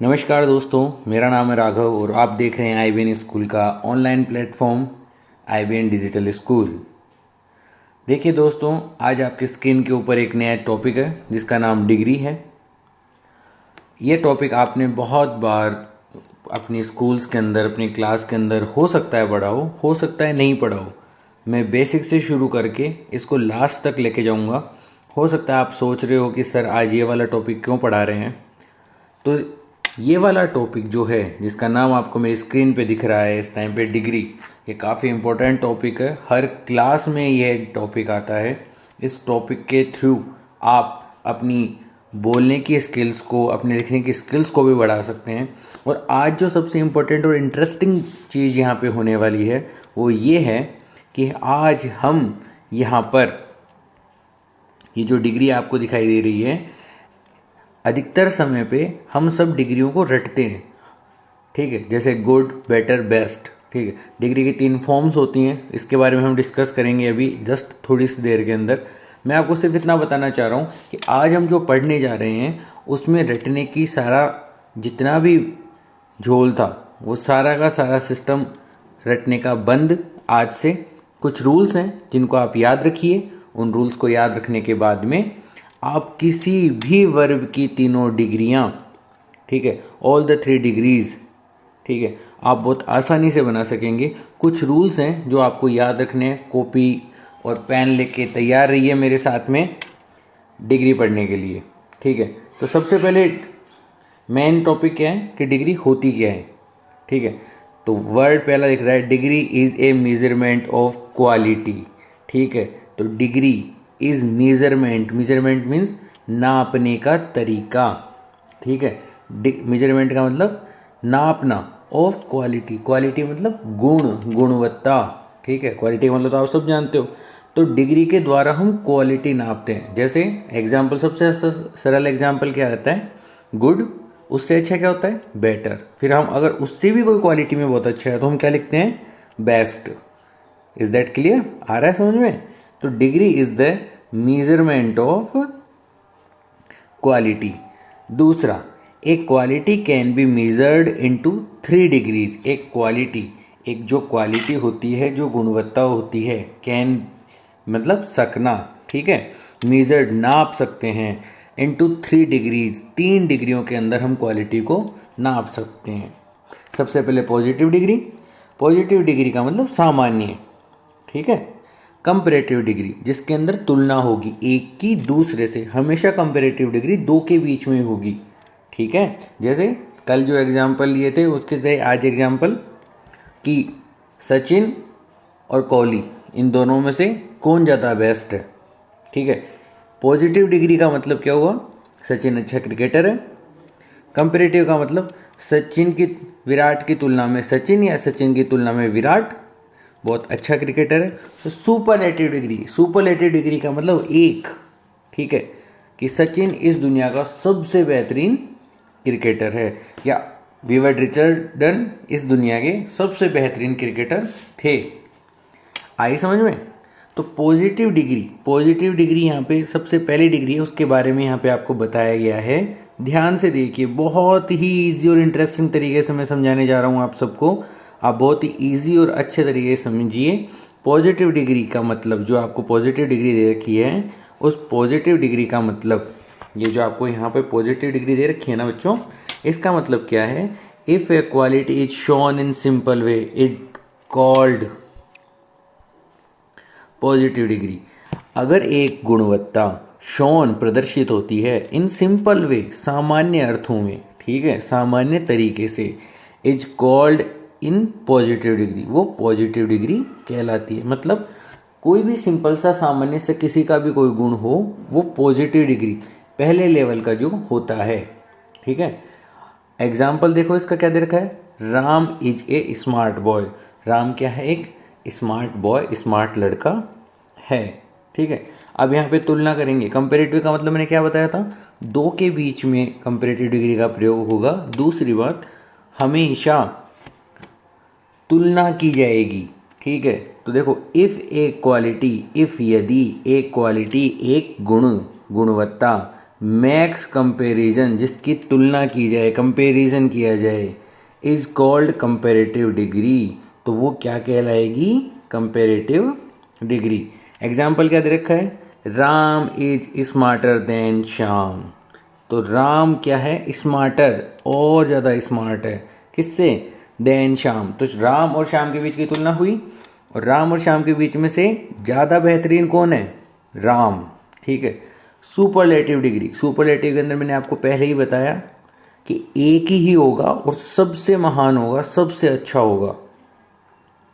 नमस्कार दोस्तों, मेरा नाम है राघव और आप देख रहे हैं आईबीएन स्कूल का online platform IBN digital school. देखिए दोस्तों, आज आपकी स्क्रीन के ऊपर एक नया टॉपिक है जिसका नाम डिग्री है। ये टॉपिक आपने बहुत बार अपनी स्कूल्स के अंदर, अपनी क्लास के अंदर हो सकता है पढ़ा हो सकता है नहीं पढ़ा हो। मैं बेसिक से शुरू करके इसको लास्ट तक लेके जाऊंगा। हो सकता है आप सोच रहे हो कि सर आज ये वाला टॉपिक क्यों पढ़ा रहे हैं। तो ये वाला टॉपिक जो है, जिसका नाम आपको मेरी स्क्रीन पे दिख रहा है इस टाइम पे, डिग्री, ये काफ़ी इम्पोर्टेंट टॉपिक है। हर क्लास में ये टॉपिक आता है। इस टॉपिक के थ्रू आप अपनी बोलने की स्किल्स को, अपने लिखने की स्किल्स को भी बढ़ा सकते हैं। और आज जो सबसे इम्पोर्टेंट और इंटरेस्टिंग चीज़ यहाँ पे होने वाली है वो ये है कि आज हम यहाँ पर ये जो डिग्री आपको दिखाई दे रही है, अधिकतर समय पे हम सब डिग्रियों को रटते हैं। ठीक है, जैसे गुड, बेटर, बेस्ट। ठीक है, डिग्री की 3 फॉर्म्स होती हैं। इसके बारे में हम डिस्कस करेंगे अभी जस्ट थोड़ी सी देर के अंदर। मैं आपको सिर्फ इतना बताना चाह रहा हूँ कि आज हम जो पढ़ने जा रहे हैं उसमें रटने की सारा जितना भी झोल था वो सारा का सारा सिस्टम रटने का बंद आज से। कुछ रूल्स हैं जिनको आप याद रखिए। उन रूल्स को याद रखने के बाद में आप किसी भी वर्ग की 3 डिग्रियां, ठीक है, ऑल द 3 डिग्रीज, ठीक है, आप बहुत आसानी से बना सकेंगे। कुछ रूल्स हैं जो आपको याद रखने हैं। कॉपी और पेन लेके तैयार रहिए मेरे साथ में डिग्री पढ़ने के लिए। ठीक है, तो सबसे पहले मेन टॉपिक क्या है कि डिग्री होती क्या है। ठीक है, तो वर्ड पहला लिख रहा है, degree is a measurement of quality. ठीक है, तो degree is measurement, measurement means नापने का तरीका। ठीक है, मेजरमेंट का मतलब नापना, ऑफ क्वालिटी, क्वालिटी मतलब गुण, गुणवत्ता। ठीक है, क्वालिटी का मतलब तो आप सब जानते हो। तो डिग्री के द्वारा हम क्वालिटी नापते हैं। जैसे एग्जाम्पल, सबसे सरल एग्जाम्पल क्या रहता है, गुड। उससे अच्छा क्या होता है, बेटर। फिर हम अगर उससे भी कोई क्वालिटी में बहुत अच्छा है तो हम क्या लिखते हैं, बेस्ट। Is that clear? आ रहा है समझ में? तो degree is the measurement of quality. दूसरा, एक quality can be measured into 3 degrees. एक क्वालिटी, एक जो क्वालिटी होती है, जो गुणवत्ता होती है, कैन मतलब सकना, ठीक है, मेजर्ड नाप सकते हैं, इनटू 3 डिग्रीज, 3 डिग्रियों के अंदर हम क्वालिटी को नाप सकते हैं। सबसे पहले पॉजिटिव डिग्री। पॉजिटिव डिग्री का मतलब सामान्य। ठीक है, कंपेरेटिव डिग्री जिसके अंदर तुलना होगी एक की दूसरे से। हमेशा कंपेरेटिव डिग्री 2 के बीच में होगी। ठीक है, जैसे कल जो एग्जाम्पल लिए थे उसके थे आज एग्जाम्पल कि सचिन और कोहली, इन दोनों में से कौन ज़्यादा बेस्ट है। ठीक है, पॉजिटिव डिग्री का मतलब क्या हुआ, सचिन अच्छा क्रिकेटर है। कंपेरेटिव का मतलब सचिन की, विराट की तुलना में सचिन, या सचिन की तुलना में विराट बहुत अच्छा क्रिकेटर है। तो सुपरलेटिव डिग्री, सुपरलेटिव डिग्री का मतलब एक, ठीक है, कि सचिन इस दुनिया का सबसे बेहतरीन क्रिकेटर है, या विवर्ड रिचर्डन इस दुनिया के सबसे बेहतरीन क्रिकेटर थे। आई समझ में? तो पॉजिटिव डिग्री, पॉजिटिव डिग्री यहाँ पे सबसे पहली डिग्री है, उसके बारे में यहाँ पे आपको बताया गया है। ध्यान से देखिए, बहुत ही इजी और इंटरेस्टिंग तरीके से मैं समझाने जा रहा हूँ आप सबको। आप बहुत ही इजी और अच्छे तरीके से समझिए। पॉजिटिव डिग्री का मतलब, जो आपको पॉजिटिव डिग्री दे रखी है, उस पॉजिटिव डिग्री का मतलब, ये जो आपको यहाँ पे पॉजिटिव डिग्री दे रखी है ना बच्चों, इसका मतलब क्या है, if A quality is shown in simple way it called positive degree. अगर एक गुणवत्ता शोन प्रदर्शित होती है इन सिंपल वे, सामान्य अर्थों में, ठीक है, सामान्य तरीके से, is called in positive degree, वो पॉजिटिव डिग्री कहलाती है। मतलब कोई भी सिंपल सा सामान्य से किसी का भी कोई गुण हो, वो पॉजिटिव डिग्री पहले लेवल का जो होता है। ठीक है, एग्जाम्पल देखो इसका क्या दे रखा है, Ram is a smart boy. Ram क्या है, एक स्मार्ट बॉय, स्मार्ट लड़का है। ठीक है, अब यहाँ पे तुलना करेंगे। कंपेरेटिव का मतलब मैंने क्या बताया था, 2 के बीच में कंपेरेटिव डिग्री का प्रयोग होगा। दूसरी बात, हमेशा तुलना की जाएगी। ठीक है, तो देखो, इफ ए क्वालिटी, इफ यदि एक क्वालिटी, एक गुण, गुणवत्ता मैक्स कंपैरिजन, जिसकी तुलना की जाए, कंपैरिजन किया जाए, इज कॉल्ड कंपैरेटिव डिग्री। तो वो क्या कहलाएगी? Comparative degree. एग्जाम्पल क्या दे रखा है? Ram is smarter than Shyam. तो राम क्या है? स्मार्टर, और ज़्यादा स्मार्ट है। किससे? देन श्याम। तो राम और श्याम के बीच की तुलना हुई, और राम और श्याम के बीच में से ज़्यादा बेहतरीन कौन है? राम। ठीक है। सुपरलेटिव डिग्री, सुपरलेटिव के अंदर मैंने आपको पहले ही बताया कि एक ही होगा और सबसे महान होगा, सबसे अच्छा होगा।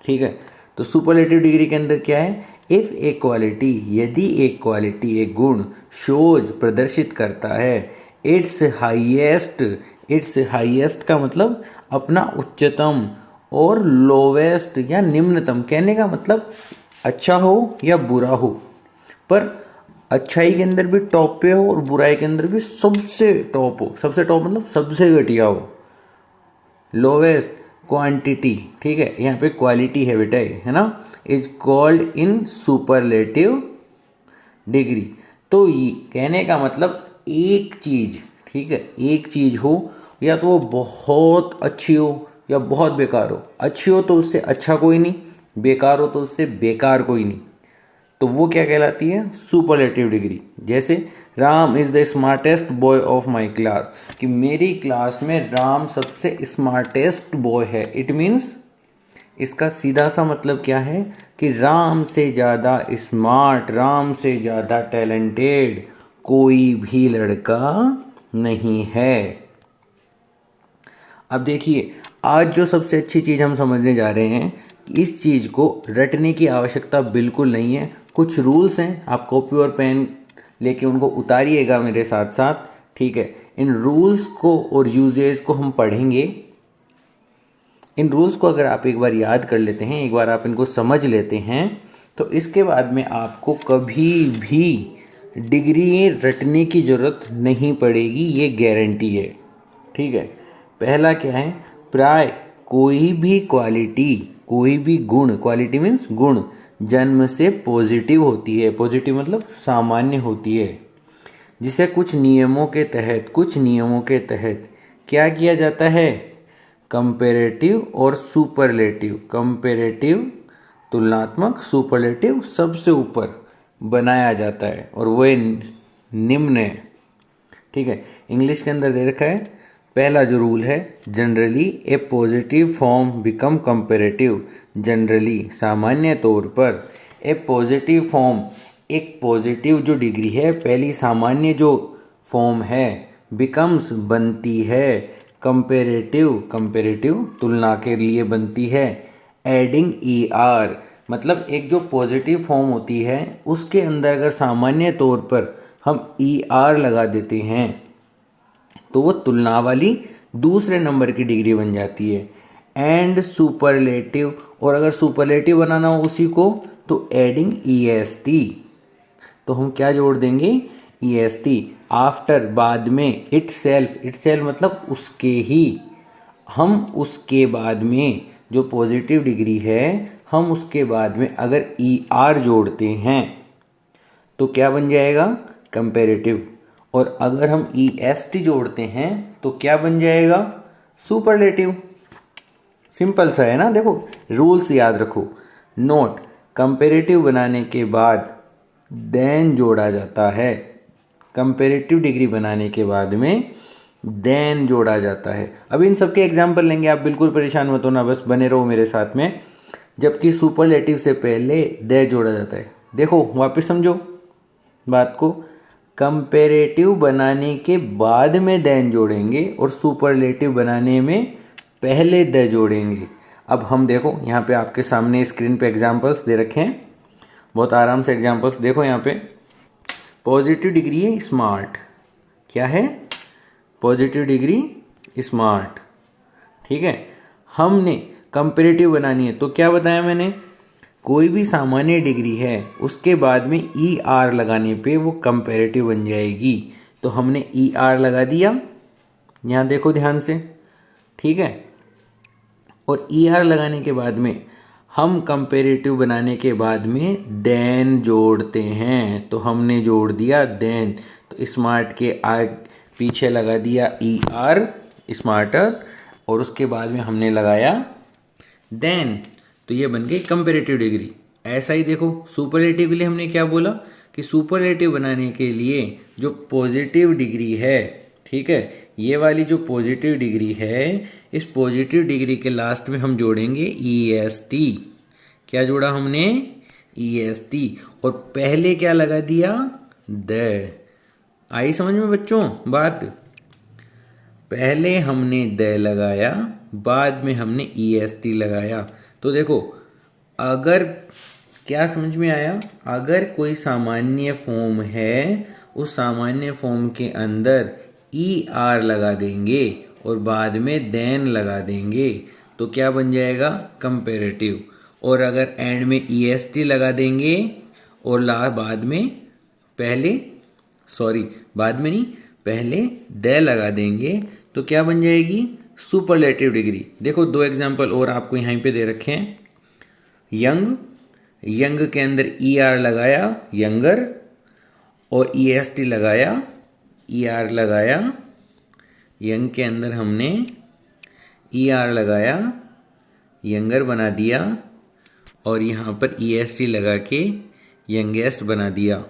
ठीक है। तो सुपरलेटिव डिग्री के अंदर क्या है? इफ ए क्वालिटी, यदि एक क्वालिटी, एक गुण, शोज, प्रदर्शित करता है, इट्स हाईएस्ट, इट्स हाईएस्ट का मतलब अपना उच्चतम, और लोवेस्ट या निम्नतम, कहने का मतलब अच्छा हो या बुरा हो, पर अच्छाई के अंदर भी टॉप पे हो और बुराई के अंदर भी सबसे टॉप हो। सबसे टॉप मतलब सबसे घटिया हो। लोवेस्ट क्वांटिटी, ठीक है, यहाँ पे क्वालिटी है बेटा, है ना, is called in superlative degree. तो ये कहने का मतलब एक चीज, ठीक है, एक चीज हो, या तो वो बहुत अच्छी हो या बहुत बेकार हो। अच्छी हो तो उससे अच्छा कोई नहीं, बेकार हो तो उससे बेकार कोई नहीं। तो वो क्या कहलाती है? Superlative degree. जैसे Ram is the smartest boy of my class, कि मेरी क्लास में राम सबसे स्मार्टेस्ट बॉय है। इट मीन्स, इसका सीधा सा मतलब क्या है कि राम से ज़्यादा स्मार्ट, राम से ज़्यादा टैलेंटेड कोई भी लड़का नहीं है। अब देखिए, आज जो सबसे अच्छी चीज़ हम समझने जा रहे हैं, इस चीज़ को रटने की आवश्यकता बिल्कुल नहीं है। कुछ रूल्स हैं, आप कॉपी और पेन लेके उनको उतारिएगा मेरे साथ साथ। ठीक है। इन रूल्स को और यूजेस को हम पढ़ेंगे। इन रूल्स को अगर आप एक बार याद कर लेते हैं, एक बार आप इनको समझ लेते हैं, तो इसके बाद में आपको कभी भी डिग्री रटने की ज़रूरत नहीं पड़ेगी, ये गारंटी है। ठीक है। पहला क्या है? प्राय कोई भी क्वालिटी, कोई भी गुण, क्वालिटी मीन्स गुण, जन्म से पॉजिटिव होती है। पॉजिटिव मतलब सामान्य होती है, जिसे कुछ नियमों के तहत, कुछ नियमों के तहत क्या किया जाता है? कंपेरेटिव और सुपरलेटिव, कंपेरेटिव तुलनात्मक, सुपरलेटिव सबसे ऊपर बनाया जाता है, और वो निम्न है। ठीक है। इंग्लिश के अंदर दे रखा है, पहला जो रूल है, generally a positive form become comparative. Generally, सामान्य तौर पर, ए पॉजिटिव फॉर्म, एक पॉजिटिव जो डिग्री है, पहली सामान्य जो फॉर्म है, बिकम्स बनती है, कंपेरेटिव, कंपेरेटिव तुलना के लिए बनती है, एडिंग ई आर, मतलब एक जो पॉजिटिव फॉर्म होती है उसके अंदर अगर सामान्य तौर पर हम ई आर लगा देते हैं तो वो तुलना वाली दूसरे नंबर की डिग्री बन जाती है। एंड सुपरलेटिव, और अगर सुपरलेटिव बनाना हो उसी को तो एडिंग ई एस टी, तो हम क्या जोड़ देंगे? E S T. आफ्टर, बाद में, इट सेल्फ, इट सेल्फ मतलब उसके ही, हम उसके बाद में जो पॉजिटिव डिग्री है, हम उसके बाद में अगर ई आर जोड़ते हैं तो क्या बन जाएगा? कंपेरेटिव। और अगर हम ई एस टी जोड़ते हैं तो क्या बन जाएगा? सुपरलेटिव। सिंपल सा है ना। देखो, रूल्स याद रखो। नोट, कंपेरेटिव बनाने के बाद देन जोड़ा जाता है। कंपेरेटिव डिग्री बनाने के बाद में देन जोड़ा जाता है। अब इन सबके एग्जाम्पल लेंगे, आप बिल्कुल परेशान मत होना, बस बने रहो मेरे साथ में। जबकि सुपरलेटिव से पहले दे जोड़ा जाता है। देखो, वापस समझो बात को। कंपेरेटिव बनाने के बाद में देन जोड़ेंगे और सुपरलेटिव बनाने में पहले द जोड़ेंगे। अब हम देखो, यहाँ पे आपके सामने स्क्रीन पे एग्जाम्पल्स दे रखे हैं, बहुत आराम से एग्जाम्पल्स देखो। यहाँ पे पॉजिटिव डिग्री है स्मार्ट, क्या है? Positive degree smart. ठीक है। हमने कंपेरेटिव बनानी है तो क्या बताया मैंने? कोई भी सामान्य डिग्री है उसके बाद में ई आर लगाने पे वो कंपेरेटिव बन जाएगी। तो हमने ई आर लगा दिया, यहाँ देखो ध्यान से। ठीक है। और ई आर लगाने के बाद में हम कंपेरेटिव बनाने के बाद में देन जोड़ते हैं, तो हमने जोड़ दिया देन। तो स्मार्ट के आग पीछे लगा दिया ई आर, स्मार्टर, और उसके बाद में हमने लगाया देन, तो ये बन गई कंपेरेटिव डिग्री। ऐसा ही देखो सुपरलेटिव के लिए हमने क्या बोला कि सुपरलेटिव बनाने के लिए जो पॉजिटिव डिग्री है, ठीक है, ये वाली जो पॉजिटिव डिग्री है, इस पॉजिटिव डिग्री के लास्ट में हम जोड़ेंगे ई एस टी। क्या जोड़ा हमने? E S T. और पहले क्या लगा दिया? द। आई समझ में बच्चों बात? पहले हमने द लगाया, बाद में हमने ई एस टी लगाया। तो देखो, अगर क्या समझ में आया, अगर कोई सामान्य फॉर्म है, उस सामान्य फॉर्म के अंदर ई आर लगा देंगे और बाद में देन लगा देंगे तो क्या बन जाएगा? कंपेरेटिव। और अगर एंड में ई एस टी लगा देंगे और बाद में बाद में नहीं, पहले द लगा देंगे तो क्या बन जाएगी? Superlative degree. देखो दो एग्जांपल और आपको यहीं पे दे रखे हैं। यंग, यंग के अंदर ई आर लगाया यंगर, और ई एस टी लगाया, ई आर लगाया, यंग के अंदर हमने ई आर लगाया, यंगर बना दिया, और यहाँ पर ई एस टी लगा के यंगेस्ट बना दिया।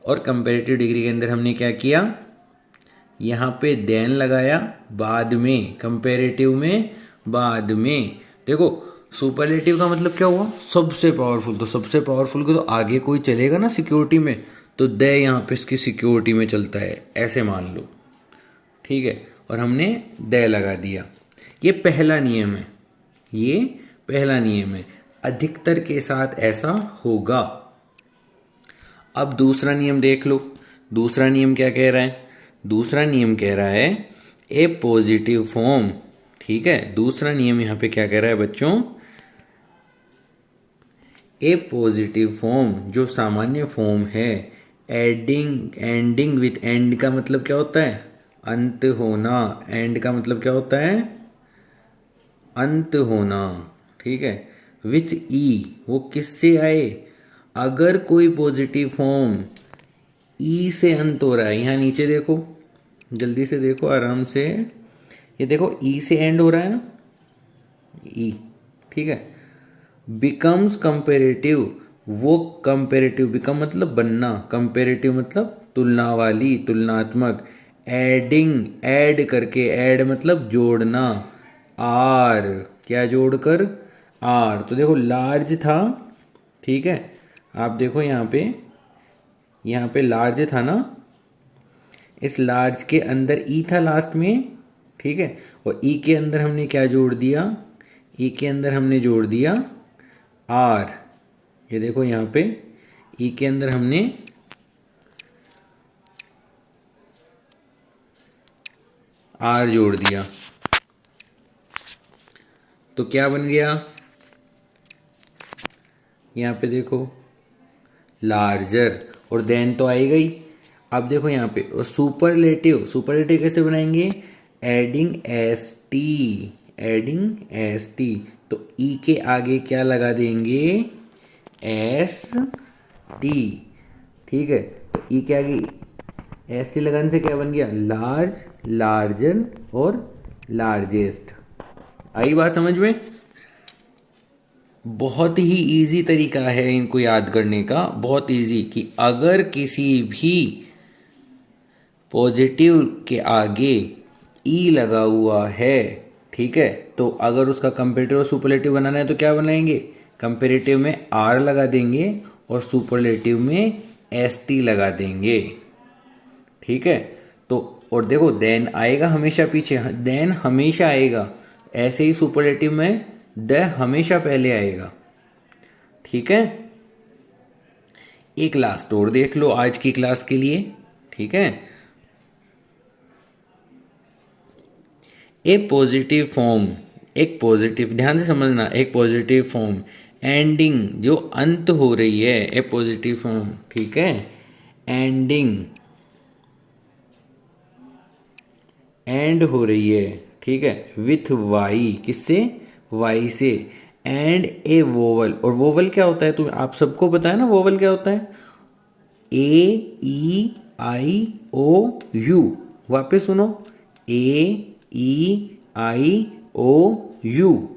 और कंपेरेटिव डिग्री के अंदर हमने क्या किया? यहाँ पे देन लगाया, बाद में कंपेरेटिव में बाद में। देखो सुपरलेटिव का मतलब क्या हुआ? सबसे पावरफुल। तो सबसे पावरफुल को तो आगे कोई चलेगा ना सिक्योरिटी में, तो द यहाँ पे इसकी सिक्योरिटी में चलता है, ऐसे मान लो, ठीक है। और हमने द लगा दिया। ये पहला नियम है, ये पहला नियम है, अधिकतर के साथ ऐसा होगा। अब दूसरा नियम देख लो। दूसरा नियम क्या कह रहा है? दूसरा नियम कह रहा है ए पॉजिटिव फॉर्म, ठीक है। दूसरा नियम यहाँ पे क्या कह रहा है बच्चों? ए पॉजिटिव फॉर्म जो सामान्य फॉर्म है, एंडिंग विथ, एंड का मतलब क्या होता है? अंत होना। एंड का मतलब क्या होता है? अंत होना, ठीक है। विथ ई, वो किससे आए? अगर कोई पॉजिटिव फॉर्म ई से अंत हो रहा है, यहाँ नीचे देखो, जल्दी से देखो आराम से, ये देखो ई से एंड हो रहा है ना, ई, ठीक है। बिकम्स कंपेरेटिव, वो कंपेरेटिव, बिकम मतलब बनना, कंपेरेटिव मतलब तुलना वाली, तुलनात्मक। एडिंग, ऐड करके, ऐड मतलब जोड़ना, आर, क्या जोड़कर? आर। तो देखो लार्ज था, ठीक है, आप देखो यहाँ पे लार्ज था ना, इस लार्ज के अंदर ई था लास्ट में, ठीक है। और ई के अंदर हमने क्या जोड़ दिया? ई के अंदर हमने जोड़ दिया आर। ये देखो यहाँ पे ई के अंदर हमने आर जोड़ दिया, तो क्या बन गया? यहाँ पे देखो लार्जर, और देन तो आई गई। अब देखो यहाँ पे सुपरलेटिव, सुपरलेटिव कैसे बनाएंगे? Adding S T, adding S T. तो ई के आगे क्या लगा देंगे? एस टी, ठीक है। तो ई के आगे एस टी लगाने से क्या बन गया? लार्ज, लार्जर और लार्जेस्ट। आई बात समझ में? बहुत ही इजी तरीका है इनको याद करने का, बहुत इजी, कि अगर किसी भी पॉजिटिव के आगे ई लगा हुआ है, ठीक है, तो अगर उसका कंपेरेटिव और सुपरलेटिव बनाना है तो क्या बनाएंगे? कंपेरेटिव में आर लगा देंगे और सुपरलेटिव में एस टी लगा देंगे, ठीक है। तो और देखो देन आएगा हमेशा पीछे, देन हमेशा आएगा। ऐसे ही सुपरलेटिव में द हमेशा पहले आएगा, ठीक है। एक लास्ट और देख लो आज की क्लास के लिए, ठीक है। ए पॉजिटिव फॉर्म, एक पॉजिटिव, ध्यान से समझना, एक पॉजिटिव फॉर्म एंडिंग जो अंत हो रही है, ए पॉजिटिव फॉर्म, ठीक है, एंडिंग, एंड हो रही है, ठीक है, विथ वाई, किससे? वाई से, एंड ए वोवल। और वोवल क्या होता है? तुम्हें आप सबको पता है ना वोवल क्या होता है? ए ई आई ओ यू, वापस सुनो, ए ई आई ओ यू,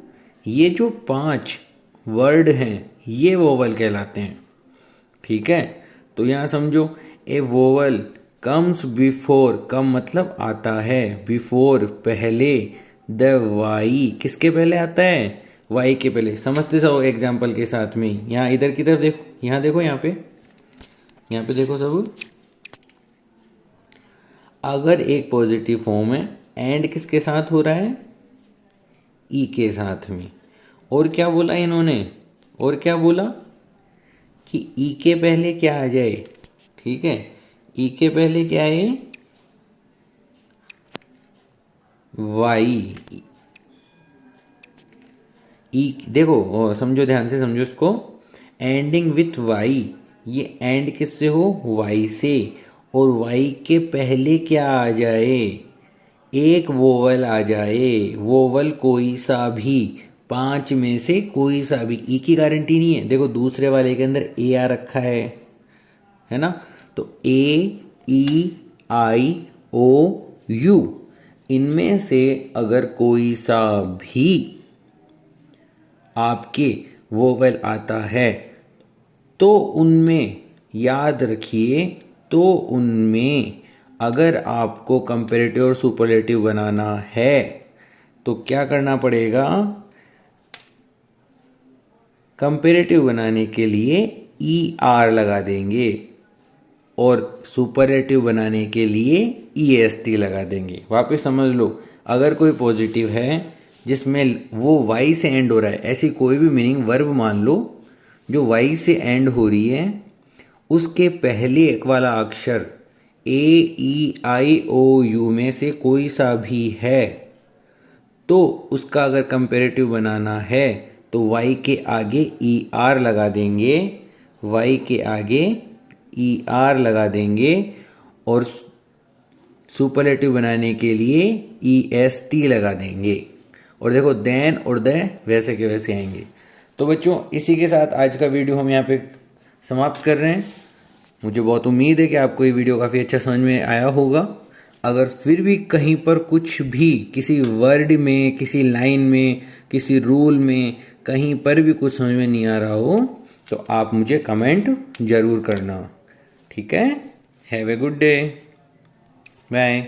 ये जो 5 वर्ड हैं ये वोवल कहलाते हैं। ठीक है, तो यहां समझो, ए वोवल कम्स बिफोर, कम मतलब आता है, बिफोर पहले, द वाई किसके पहले आता है, वाई के पहले। समझते सब एग्जाम्पल के साथ में, यहाँ इधर की तरफ देखो, यहाँ देखो, यहाँ पे देखो सब, अगर एक पॉजिटिव फॉर्म है एंड किसके साथ हो रहा है, ई के साथ में, और क्या बोला इन्होंने, और क्या बोला कि ई के पहले क्या आ जाए, ठीक है, ई के पहले क्या है, वाई। ई देखो, समझो, ध्यान से समझो इसको, एंडिंग विथ वाई, ये एंड किससे हो, वाई से, और वाई के पहले क्या आ जाए, एक वोवल आ जाए, वोवल कोई सा भी, 5 में से कोई सा भी। ई की गारंटी नहीं है, देखो दूसरे वाले के अंदर ए आ रखा है ना, तो ए ई आई ओ यू, इनमें से अगर कोई सा भी आपके वोवेल आता है तो उनमें याद रखिए, तो उनमें अगर आपको कंपैरेटिव और सुपरलेटिव बनाना है तो क्या करना पड़ेगा, कंपैरेटिव बनाने के लिए ई आर लगा देंगे और सुपरलेटिव बनाने के लिए ई एस टी लगा देंगे। वापस समझ लो, अगर कोई पॉजिटिव है जिसमें वो वाई से एंड हो रहा है, ऐसी कोई भी मीनिंग वर्ब मान लो जो वाई से एंड हो रही है, उसके पहले एक वाला अक्षर ए ई आई ओ यू में से कोई सा भी है तो उसका अगर कंपैरेटिव बनाना है तो वाई के आगे ई आर लगा देंगे, वाई के आगे ई आर लगा देंगे, और सुपरलेटिव बनाने के लिए ई एस टी लगा देंगे, और देखो देन और द वैसे के वैसे आएंगे। तो बच्चों, इसी के साथ आज का वीडियो हम यहाँ पे समाप्त कर रहे हैं। मुझे बहुत उम्मीद है कि आपको ये वीडियो काफ़ी अच्छा समझ में आया होगा। अगर फिर भी कहीं पर कुछ भी, किसी वर्ड में, किसी लाइन में, किसी रूल में, कहीं पर भी कुछ समझ में नहीं आ रहा हो तो आप मुझे कमेंट ज़रूर करना। ठीक है, have a good day, bye.